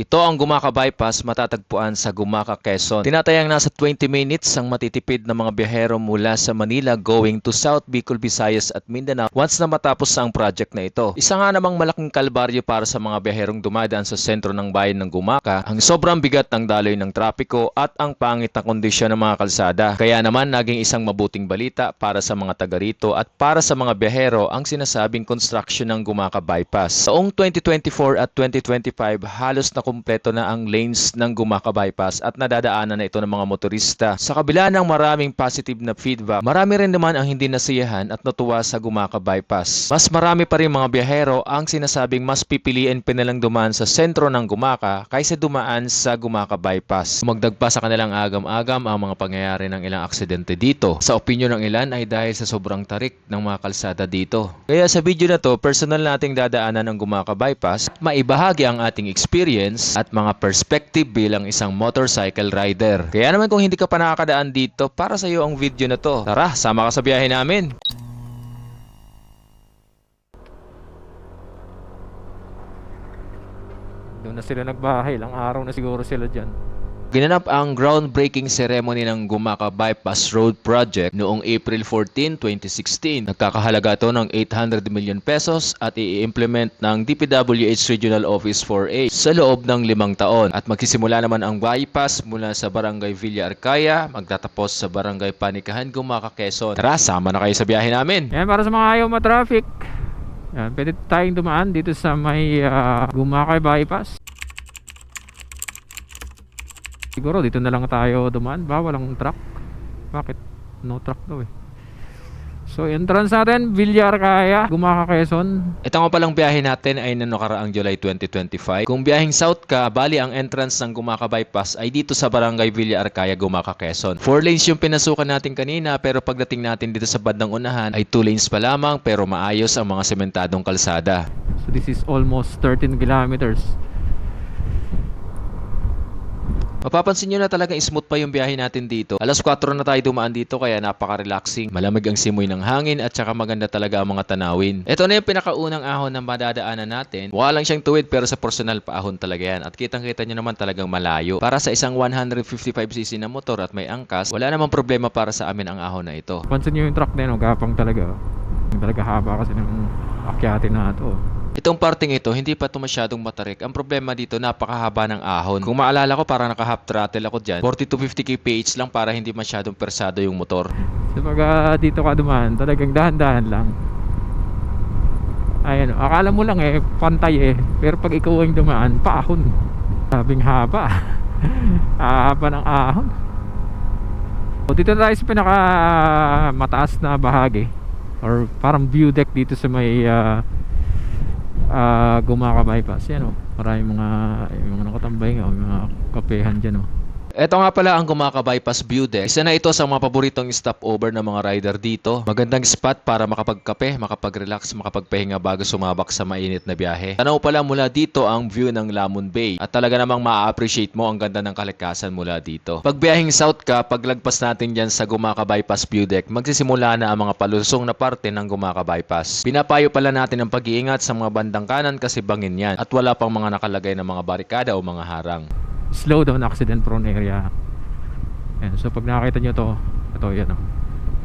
Ito ang Gumaca Bypass matatagpuan sa Gumaca, Quezon. Tinatayang nasa 20 minutes ang matitipid ng mga biyahero mula sa Manila going to South Bicol, Visayas at Mindanao once na matapos ang project na ito. Isa nga namang malaking kalbaryo para sa mga biyaherong dumadaan sa sentro ng bayan ng Gumaca ang sobrang bigat ng daloy ng trapiko at ang pangit na kondisyon ng mga kalsada. Kaya naman naging isang mabuting balita para sa mga taga rito at para sa mga biyahero ang sinasabing construction ng Gumaca Bypass. Taong 2024 at 2025 halos na kumpleto na ang lanes ng Gumaca Bypass at nadadaanan na ito ng mga motorista. Sa kabila ng maraming positive na feedback, marami rin naman ang hindi nasiyahan at natuwa sa Gumaca Bypass. Mas marami pa rin mga biyahero ang sinasabing mas pipiliin pa nilang dumaan sa sentro ng Gumaca kaysa dumaan sa Gumaca Bypass. Magdag pa sa kanilang agam-agam ang mga pangyayari ng ilang aksidente dito. Sa opinyon ng ilan ay dahil sa sobrang tarik ng mga kalsada dito. Kaya sa video na to, personal nating dadaanan ang Gumaca Bypass, maibahagi ang ating experience at mga perspective bilang isang motorcycle rider. Kaya naman kung hindi ka pa nakakadaan dito, para sa iyo ang video na to. Tara, sama ka sa biyahe namin! Doon na sila nagbahay, ilang araw na siguro sila dyan. Ginanap ang groundbreaking ceremony ng Gumaca Bypass Road Project noong April 14, 2016. Nagkakahalaga ito ng 800 million pesos at i-implement ng DPWH Regional Office 4A sa loob ng 5 taon. At magsisimula naman ang bypass mula sa Barangay Villa Arcaya, magtatapos sa Barangay Panikahan, Gumaca, Quezon. Tara, sama na kayo sa biyahe namin! Yan, para sa mga ayaw ma-traffic, yan, pwede tayong dumaan dito sa may Gumaca Bypass. Siguro dito na lang tayo dumaan ba? Walang truck. Bakit? No truck daw eh. So entrance natin, Villa Arcaya, Gumaca, Quezon. Ito nga palang biyahe natin ay nakaraang July 2025. Kung biyaheng south ka, bali ang entrance ng Gumaca Bypass ay dito sa Barangay Villa Arcaya, Gumaca, Quezon. 4 lanes yung pinasukan natin kanina, pero pagdating natin dito sa bandang unahan ay 2 lanes pa lamang, pero maayos ang mga sementadong kalsada. So this is almost 13 kilometers. Mapapansin nyo na talagang smooth pa yung biyahe natin dito. Alas 4 na tayo dumaan dito kaya napaka-relaxing. Malamig ang simoy ng hangin at saka maganda talaga ang mga tanawin. Ito na yung pinakaunang ahon na madadaanan natin. Mukha lang siyang tuwid pero sa personal pa ahon talaga yan. At kitang-kita nyo naman talagang malayo. Para sa isang 155cc na motor at may angkas, wala namang problema para sa amin ang ahon na ito. Pansin nyo yung truck na yun, gapang talaga. Yung talaga haba kasi ng akyatin na ito. Itong parting ito, hindi pa ito masyadong matarik. Ang problema dito, napakahaba ng ahon. Kung maalala ko, parang naka-half throttle ako dyan. 40 to 50 kph lang para hindi masyadong persado yung motor. So pag dito ka dumaan, talagang dahan-dahan lang. Ayan, akala mo lang pantay pero pag ikaw ang dumaan, paahon. Sabing haba. Haba ng ahon. So dito tayo sa pinaka mataas na bahagi or parang view deck dito sa may Gumaca Bypass. Yan maraming mga nakatambay nga, mga kapehan dyan Ito nga pala ang Gumaca Bypass View Deck. Isa na ito sa mga paboritong stopover ng mga rider dito. Magandang spot para makapagkape, makapag-relax, makapagpahinga bago sumabak sa mainit na biyahe. Tanaw pala mula dito ang view ng Lamon Bay. At talaga namang ma-appreciate mo ang ganda ng kalikasan mula dito. Pag biyaheng south ka, paglagpas natin dyan sa Gumaca Bypass View Deck, magsisimula na ang mga palusong na parte ng Gumaca Bypass. Pinapayo pala natin ang pag-iingat sa mga bandang kanan kasi bangin yan. At wala pang mga nakalagay na mga barikada o mga harang. Slow down, accident prone area. Ayan, so pag nakakita nyo to, ito yan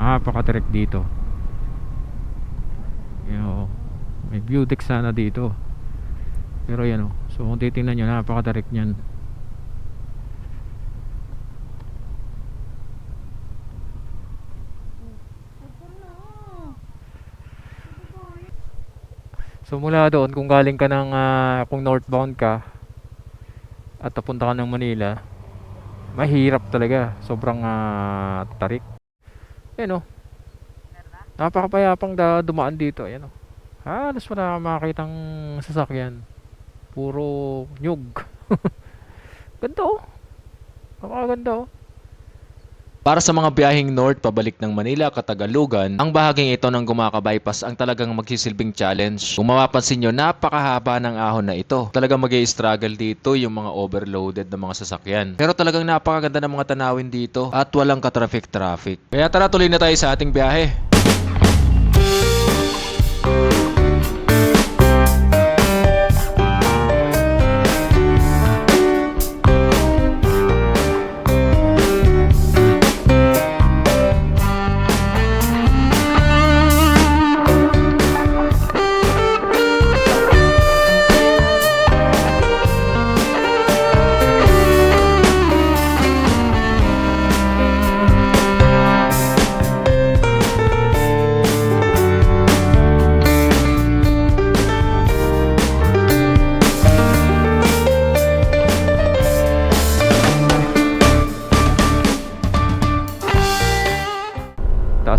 napakatirik dito. Yan, may view deck sana dito, pero yan so kung titingnan nyo, napakatirik nyan. So mula doon, kung galing ka ng kung northbound ka at papunta ka ng Manila, mahirap talaga, sobrang tarik. Ayan napakapayapang dumaan dito. Ayan halos wala kang makakitang sasakyan, puro nyug. Ganda napakaganda Para sa mga biyaheng north pabalik ng Manila, Katagalugan, ang bahaging ito ng Gumaca Bypass ang talagang magsisilbing challenge. Kung mapapansin nyo, napakahaba ng ahon na ito. Talagang mag-i-struggle dito yung mga overloaded na mga sasakyan. Pero talagang napakaganda ng mga tanawin dito at walang ka-traffic. Kaya tara, tuloy na tayo sa ating biyahe.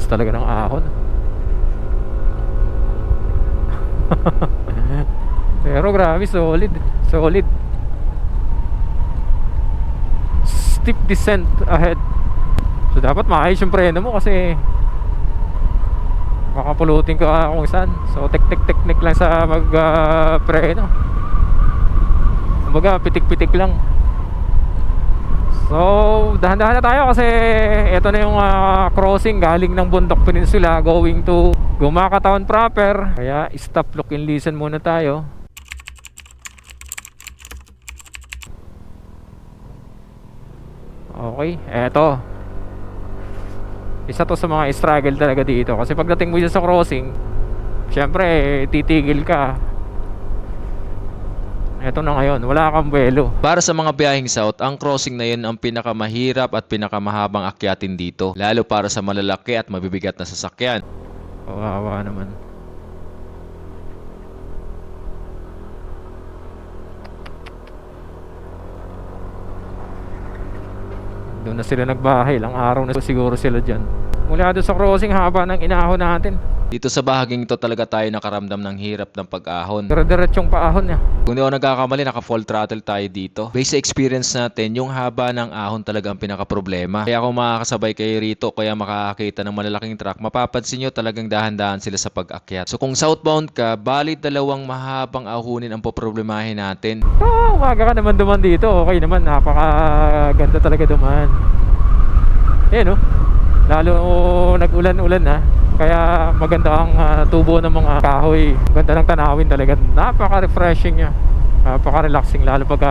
talaga ng ahon. Pero grabe, solid. Solid. Steep descent ahead. So dapat maayos yung preno mo kasi makapulutin ka kung saan. So technique lang sa mag preno. Kumbaga pitik-pitik lang. So dahan-dahan na tayo kasi ito na yung crossing galing ng Bundok Peninsula going to Gumaca Town proper. Kaya stop, look and listen muna tayo. Okay, eto. Isa to sa mga struggle talaga dito kasi pagdating mo dyan sa crossing, syempre titigil ka. Eto na ngayon, wala kang buwelo. Para sa mga biyaheng south, ang crossing na yun ang pinakamahirap at pinakamahabang akyatin dito. Lalo para sa malalaki at mabibigat na sasakyan. Kawawa naman. Doon na sila nagbahay, ilang araw na siguro sila dyan. Mula doon sa crossing, haba ng inahon natin. Dito sa bahaging ito talaga tayo nakaramdam ng hirap ng pag-ahon. Dire-diretsong paahon niya. Kung di ako nagkakamali, naka full throttle tayo dito. Based sa experience natin, yung haba ng ahon talaga ang pinaka-problema. Kaya kung makakasabay kayo rito, kaya makakakita ng malalaking truck, mapapansin nyo talagang dahan-dahan sila sa pag-akyat. So kung southbound ka, bali dalawang mahabang ahonin ang poproblemahin natin. Umaga ka naman duman dito. Okay naman, napakaganda talaga duman. Ayan oh. Lalo nag-ulan-ulan na. Kaya maganda ang tubo ng mga kahoy. Ganda ng tanawin talaga. Napaka-refreshing niya. Napaka-relaxing lalo pag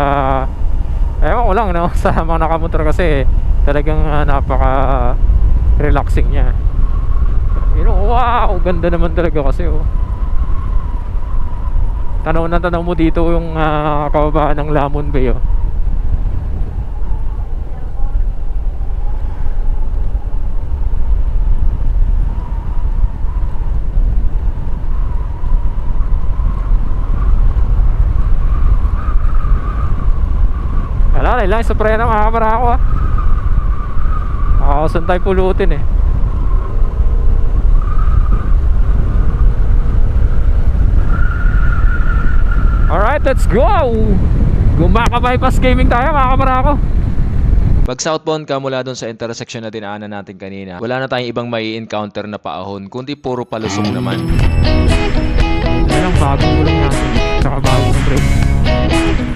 ewan ko lang no? Sa mga nakamotor kasi talagang napaka-relaxing niya. Wow! Ganda naman talaga kasi oh. Tanaw na tanaw mo dito yung kababaan ng Lamon Bay oh. Alalay lang sa preno mga kabarako ah. Saan tayo pulutin eh. Alright, let's go! Gumaca bypass gaming tayo mga kabarako. Pag southbound ka mula doon sa intersection na dinaanan natin kanina, wala na tayong ibang may encounter na paahon, kundi puro palusong naman. Yan ang bagong ulang natin. Tsaka bagong brake.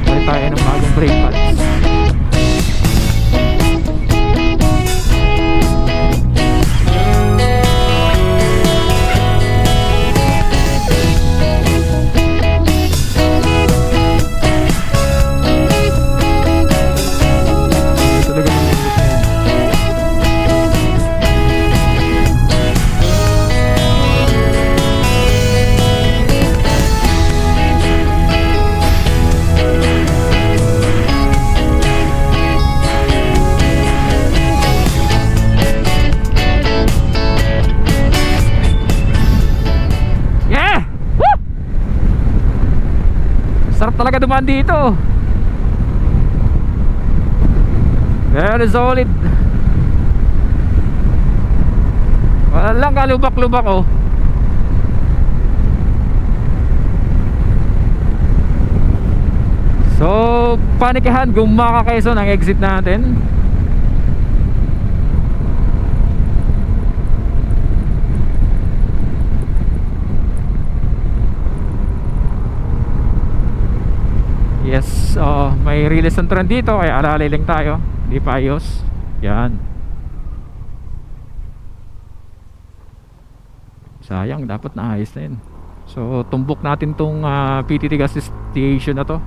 Balik tayo ng bagong brake pads. Sarap talaga dumaan dito. Very solid. Wala lang kalubak-lubak oh. So Panikihan, Gumaca, Quezon ang exit natin. Yes, may release ng trend dito kaya alalay lang tayo. Di pa ayos. Yan. Sayang, dapat naayos na yun. So tumbok natin tong PTT gas station na to.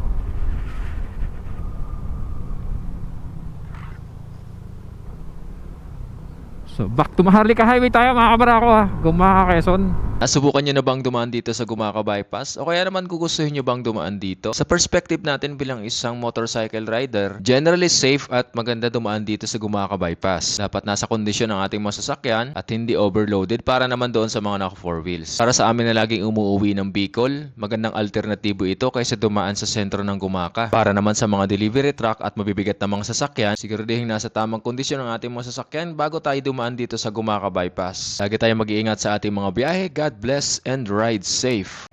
So back to Maharlika Highway tayo mga kabarako ha. Gumaca, Quezon. Nasubukan nyo na bang dumaan dito sa Gumaca Bypass? O kaya naman gugustuhin nyo bang dumaan dito? Sa perspective natin bilang isang motorcycle rider, generally safe at maganda dumaan dito sa Gumaca Bypass. Dapat nasa kondisyon ang ating mga sasakyan at hindi overloaded para naman doon sa mga naka 4 wheels. Para sa amin na laging umuwi ng Bicol, magandang alternatibo ito kaysa dumaan sa sentro ng Gumaca. Para naman sa mga delivery truck at mabibigat na mga sasakyan, siguraduhin nasa tamang kondisyon ang ating mga sasakyan bago tayo dumaan dito sa Gumaca Bypass. Lagi tayong mag-iingat sa ating mga biyahe. God bless and ride safe.